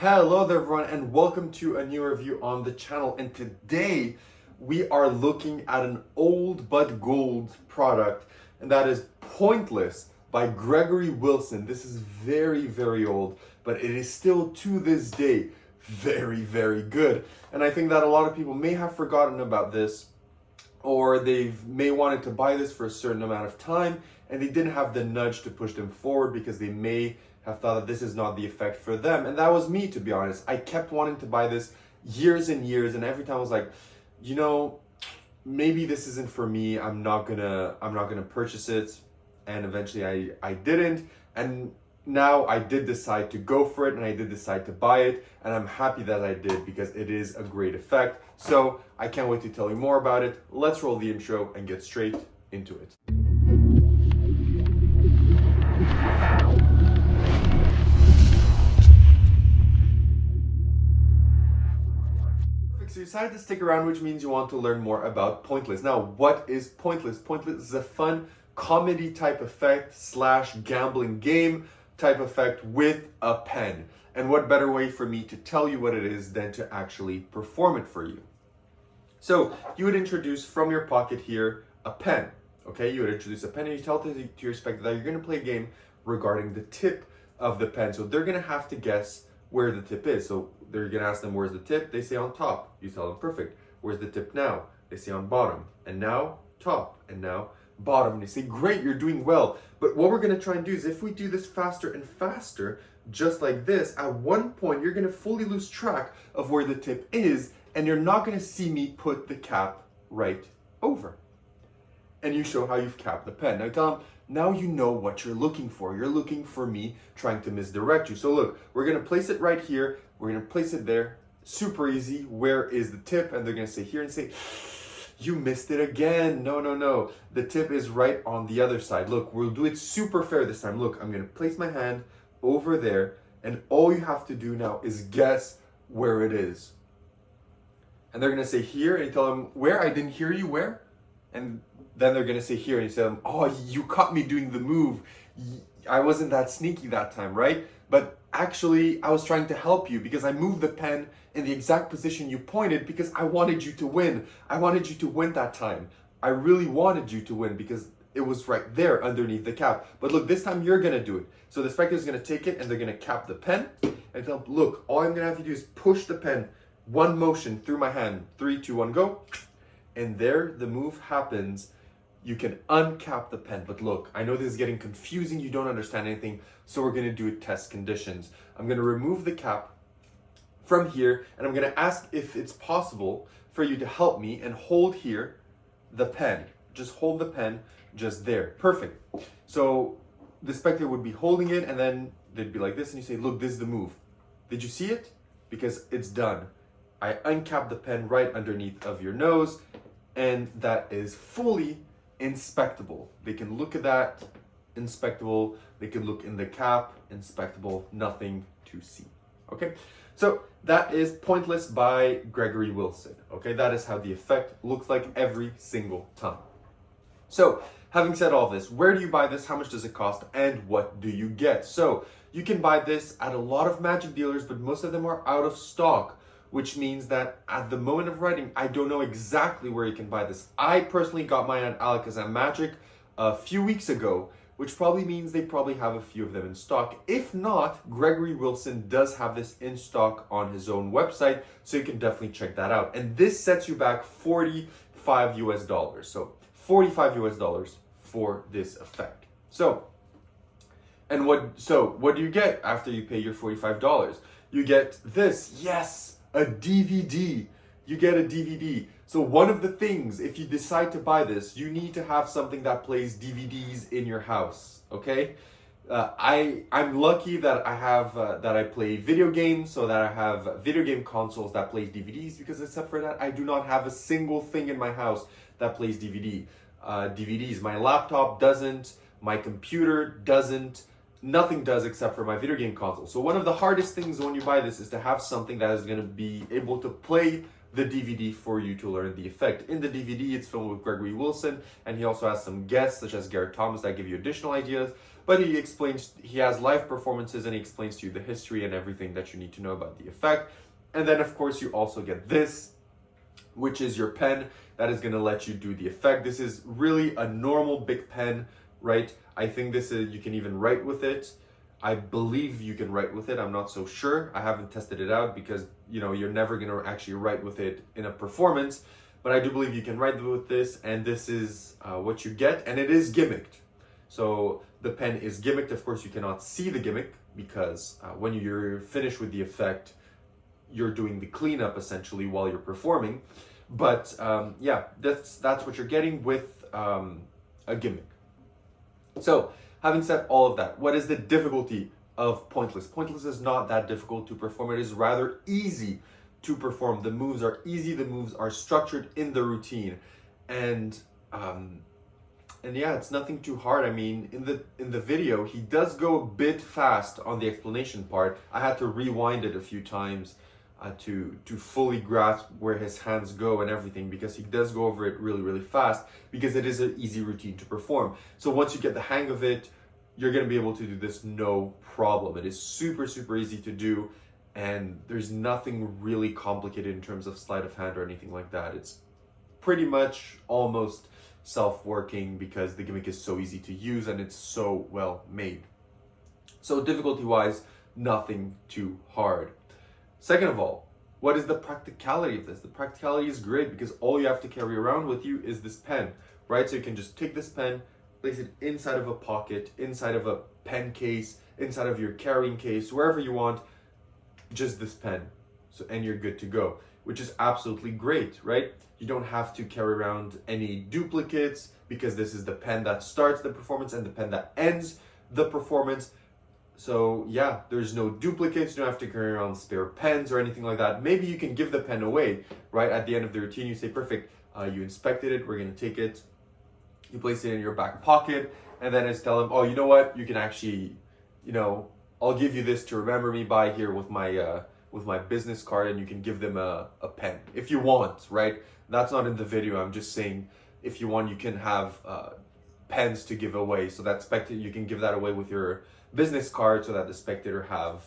Hello there everyone and welcome to a new review on the channel, and today we are looking at an old but gold product, and that is Pointless by Gregory Wilson. This is very old, but it is still to this day very good, and I think that a lot of people may have forgotten about this, or they may wanted to buy this for a certain amount of time and they didn't have the nudge to push them forward because they may have thought that this is not the effect for them. And that was me, to be honest. I kept wanting to buy this years and years, and every time I was like, you know, maybe this isn't for me. I'm not gonna purchase it. And eventually I didn't. And now I did decide to go for it, and I did decide to buy it, and I'm happy that I did because it is a great effect. So I can't wait to tell you more about it. Let's roll the intro and get straight into it. So you decided to stick around, which means you want to learn more about Pointless. Now, what is Pointless? Pointless is a fun comedy type effect / gambling game type effect with a pen. And what better way for me to tell you what it is than to actually perform it for you? So you would introduce from your pocket here a pen. Okay, you would introduce a pen and you tell to your spectator that you're going to play a game regarding the tip of the pen. So they're going to have to guess where the tip is. So they're going to ask them, where's the tip? They say on top. You tell them, perfect. Where's the tip now? They say on bottom. And now top. And now bottom. And they say, great, you're doing well. But what we're going to try and do is, if we do this faster and faster, just like this, at one point you're going to fully lose track of where the tip is, and you're not going to see me put the cap right over. And you show how you've capped the pen. Now tell them, now you know what you're looking for. You're looking for me trying to misdirect you. So look, we're going to place it right here. We're going to place it there. Super easy. Where is the tip? And they're going to say here and say, you missed it again. No. The tip is right on the other side. Look, we'll do it super fair this time. Look, I'm going to place my hand over there, and all you have to do now is guess where it is. And they're going to say here, and you tell them, where? I didn't hear you, where? And then they're going to say here, and you tell them, oh, you caught me doing the move. I wasn't that sneaky that time, right? But actually, I was trying to help you because I moved the pen in the exact position you pointed because I wanted you to win. I wanted you to win that time. I really wanted you to win because it was right there underneath the cap. But look, this time you're going to do it. So the spectator is going to take it and they're going to cap the pen. And tell them, look, all I'm going to have to do is push the pen one motion through my hand. 3, 2, 1, go. And there the move happens. You can uncap the pen. But look, I know this is getting confusing. You don't understand anything. So we're going to do it test conditions. I'm going to remove the cap from here, and I'm going to ask if it's possible for you to help me and hold here the pen. Just hold the pen just there. Perfect. So the spectator would be holding it, and then they'd be like this, and you say, look, this is the move. Did you see it? Because it's done. I uncap the pen right underneath of your nose, and that is fully inspectable. They can look at that, inspectable. They can look in the cap, inspectable, nothing to see. Okay, so that is Pointless by Gregory Wilson. Okay, that is how the effect looks like every single time. So having said all this, where do you buy this? How much does it cost? And what do you get? So you can buy this at a lot of magic dealers, but most of them are out of stock, which means that at the moment of writing, I don't know exactly where you can buy this. I personally got mine at Alakazam Magic a few weeks ago, which probably means they probably have a few of them in stock. If not, Gregory Wilson does have this in stock on his own website, so you can definitely check that out. And this sets you back $45 US. So $45 US for this effect. So what do you get after you pay your $45? You get this, yes, a DVD. You get a DVD. So one of the things, if you decide to buy this, you need to have something that plays DVDs in your house, okay? I'm lucky that I have, that I play video games, so that I have video game consoles that play DVDs, because except for that, I do not have a single thing in my house that plays DVDs. My laptop doesn't, my computer doesn't, nothing does except for my video game console. So one of the hardest things when you buy this is to have something that is going to be able to play the DVD for you to learn the effect. In the DVD, it's filmed with Gregory Wilson, and he also has some guests such as Garrett Thomas that give you additional ideas. but he has live performances and he explains to you the history and everything that you need to know about the effect. And then of course you also get this, which is your pen that is going to let you do the effect. This is really a normal big pen, right? I think this is, you can even write with it. I believe you can write with it. I'm not so sure. I haven't tested it out because, you're never going to actually write with it in a performance. But I do believe you can write with this, and this is what you get. And it is gimmicked. So the pen is gimmicked. Of course, you cannot see the gimmick because when you're finished with the effect, you're doing the cleanup essentially while you're performing. But yeah, that's what you're getting with a gimmick. So, having said all of that, what is the difficulty of Pointless? Pointless is not that difficult to perform. It is rather easy to perform. The moves are easy. The moves are structured in the routine, and yeah, it's nothing too hard. I mean, in the video, he does go a bit fast on the explanation part. I had to rewind it a few times to fully grasp where his hands go and everything, because he does go over it really, really fast, because it is an easy routine to perform. So once you get the hang of it, you're going to be able to do this no problem. It is super, super easy to do, and there's nothing really complicated in terms of sleight of hand or anything like that. It's pretty much almost self-working because the gimmick is so easy to use and it's so well made. So difficulty-wise, nothing too hard. Second of all, what is the practicality of this? The practicality is great because all you have to carry around with you is this pen, right? So you can just take this pen, place it inside of a pocket, inside of a pen case, inside of your carrying case, wherever you want, just this pen. So, and you're good to go, which is absolutely great, right? You don't have to carry around any duplicates because this is the pen that starts the performance and the pen that ends the performance. So yeah, there's no duplicates. You don't have to carry around spare pens or anything like that. Maybe you can give the pen away, right? At the end of the routine, you say, perfect, you inspected it, we're gonna take it. You place it in your back pocket, and then just tell them, oh, you know what? You can actually, I'll give you this to remember me by here with my business card, and you can give them a pen if you want, right? That's not in the video. I'm just saying, if you want, you can have pens to give away, so that you can give that away with your business card, so that the spectator have,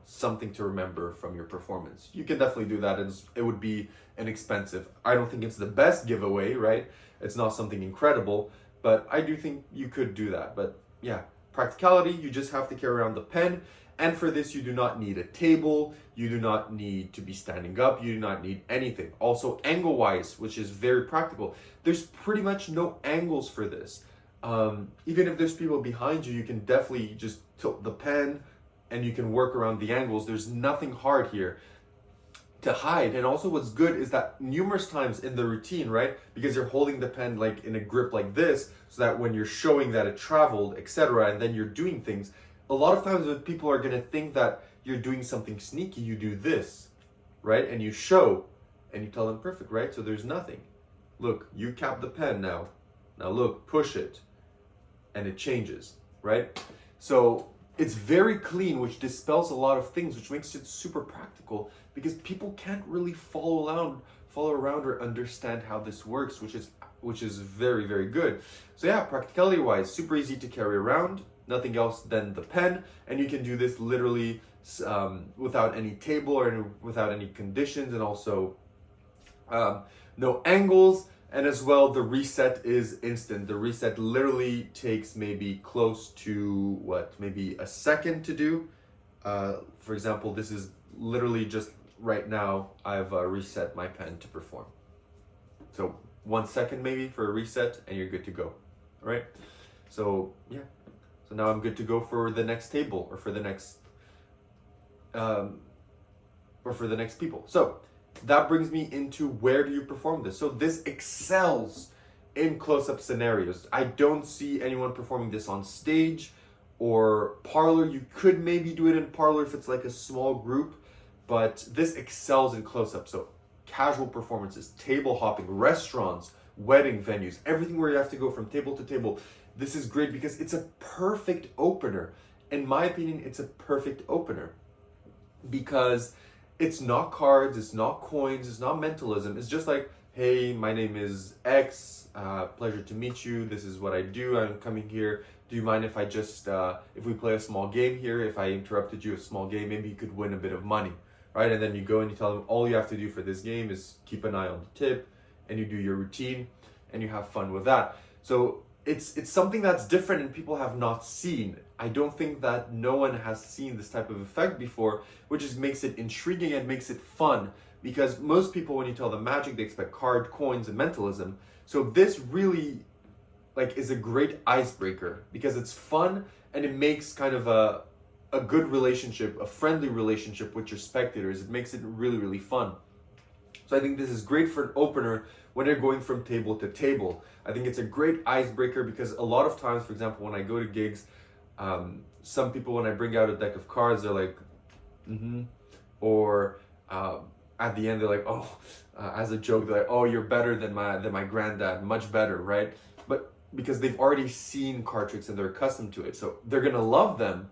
something to remember from your performance. You can definitely do that, and it would be inexpensive. I don't think it's the best giveaway, right? It's not something incredible, but I do think you could do that. But yeah, practicality, you just have to carry around the pen. And for this, you do not need a table. You do not need to be standing up. You do not need anything. Also, angle-wise, which is very practical, there's pretty much no angles for this. Even if there's people behind you, you can definitely just tilt the pen and you can work around the angles. There's nothing hard here to hide. And also what's good is that numerous times in the routine, right, because you're holding the pen like in a grip like this, so that when you're showing that it traveled, etc., and then you're doing things, a lot of times when people are going to think that you're doing something sneaky, you do this, right, and you show and you tell them, perfect, right, so there's nothing. Look, you cap the pen now look, push it, and it changes, right? So it's very clean, which dispels a lot of things, which makes it super practical, because people can't really follow around or understand how this works, which is very, very good. So yeah, practicality wise, super easy to carry around, nothing else than the pen, and you can do this literally without any table or without any conditions, and also no angles. And as well, the reset is instant. The reset literally takes maybe close to maybe a second to do. For example, this is literally just right now, I've reset my pen to perform. So 1 second maybe for a reset and you're good to go, all right? So yeah, so now I'm good to go for the next table or for the next, people. So that brings me into where do you perform this? So this excels in close-up scenarios. I don't see anyone performing this on stage or parlor. You could maybe do it in parlor if it's like a small group, but this excels in close-up. So casual performances, table hopping, restaurants, wedding venues, everything where you have to go from table to table. This is great because it's a perfect opener. In my opinion, it's a perfect opener because it's not cards, it's not coins, it's not mentalism. It's just like, hey, my name is X, pleasure to meet you. This is what I do. I'm coming here do you mind if I just, if we play a small game here, if I interrupted you a small game, maybe you could win a bit of money, right? And then you go and you tell them all you have to do for this game is keep an eye on the tip, and you do your routine, and you have fun with that. So it's something that's different and people have not seen. I don't think that no one has seen this type of effect before, which just makes it intriguing and makes it fun. Because most people, when you tell them magic, they expect card, coins, and mentalism. So this really is a great icebreaker because it's fun and it makes kind of a good relationship, a friendly relationship with your spectators. It makes it really, really fun. So I think this is great for an opener when you're going from table to table. I think it's a great icebreaker because a lot of times, for example, when I go to gigs, some people, when I bring out a deck of cards, they're like, or at the end, they're like, as a joke, they're like, oh, you're better than my granddad, much better, right? But because they've already seen card tricks and they're accustomed to it, so they're gonna love them.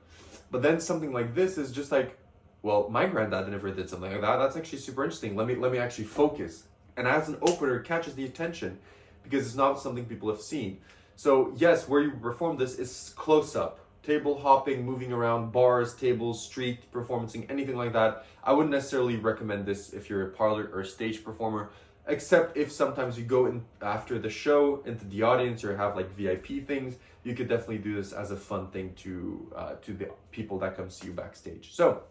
But then something like this is just like, well, my granddad never did something like that. That's actually super interesting. Let me actually focus. And as an opener, it catches the attention because it's not something people have seen. So yes, where you perform this is close up. Table hopping, moving around, bars, tables, street performing, anything like that. I wouldn't necessarily recommend this if you're a parlor or stage performer, except if sometimes you go in after the show into the audience or have like VIP things, you could definitely do this as a fun thing to the people that come see you backstage. So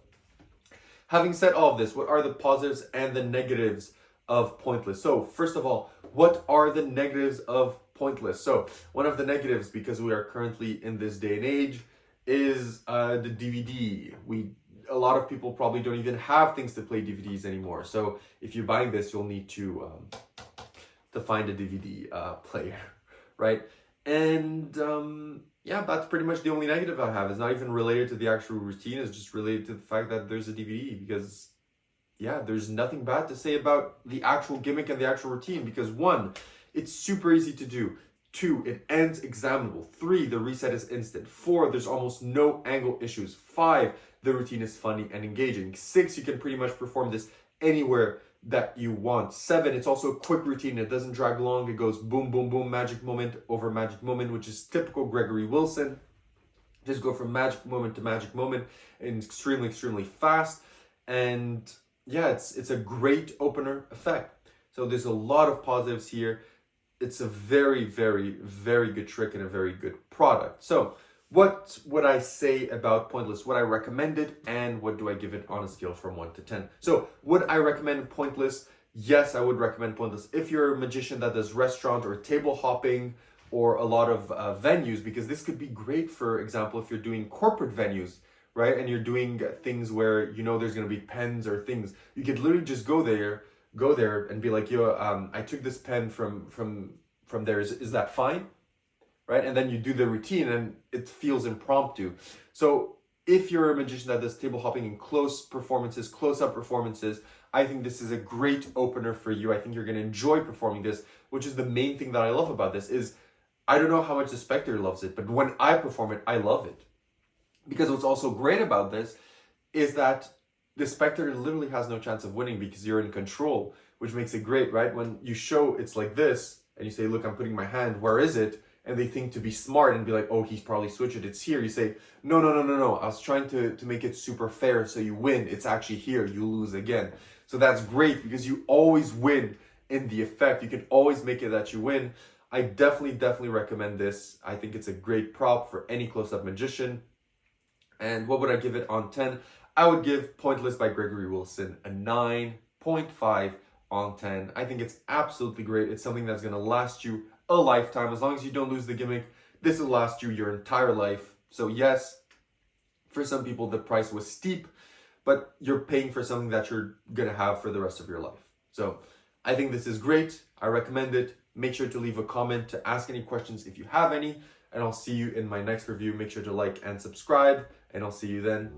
having said all of this, what are the positives and the negatives of Pointless? So first of all, what are the negatives of Pointless? So one of the negatives, because we are currently in this day and age, is the DVD. A lot of people probably don't even have things to play DVDs anymore. So if you're buying this, you'll need to find a DVD player, right? And yeah, that's pretty much the only negative I have. It's not even related to the actual routine. It's just related to the fact that there's a DVD, because yeah, there's nothing bad to say about the actual gimmick and the actual routine, because 1, it's super easy to do. 2, it ends examinable. 3, the reset is instant. 4, there's almost no angle issues. 5, the routine is funny and engaging. 6, you can pretty much perform this anywhere that you want. 7, it's also a quick routine. It doesn't drag long. It goes boom, boom, boom, magic moment over magic moment, which is typical Gregory Wilson. Just go from magic moment to magic moment and extremely, extremely fast. And yeah, it's a great opener effect. So there's a lot of positives here. It's a very, very, very good trick and a very good product. So what would I say about Pointless? Would I recommend it? And what do I give it on a scale from 1 to 10? So would I recommend Pointless? Yes, I would recommend Pointless. If you're a magician that does restaurant or table hopping or a lot of venues, because this could be great, for example, if you're doing corporate venues, right? And you're doing things where, there's going to be pens or things. You could literally just go there and be like, yo, I took this pen from there. Is that fine? Right? And then you do the routine and it feels impromptu. So if you're a magician that does table hopping in close-up performances, I think this is a great opener for you. I think you're going to enjoy performing this, which is the main thing that I love about this. Is I don't know how much the spectator loves it, but when I perform it, I love it. Because what's also great about this is that the spectator literally has no chance of winning because you're in control, which makes it great, right? When you show it's like this and you say, look, I'm putting my hand, where is it? And they think to be smart and be like, oh, he's probably switched it, it's here. You say, no. I was trying to make it super fair so you win. It's actually here, you lose again. So that's great because you always win in the effect. You can always make it that you win. I definitely recommend this. I think it's a great prop for any close-up magician. And what would I give it on 10? I would give Pointless by Gregory Wilson a 9.5 on 10. I think it's absolutely great. It's something that's going to last you a lifetime. As long as you don't lose the gimmick, this will last you your entire life. So yes, for some people the price was steep, but you're paying for something that you're going to have for the rest of your life. So I think this is great. I recommend it. Make sure to leave a comment to ask any questions if you have any, and I'll see you in my next review. Make sure to like and subscribe, and I'll see you then.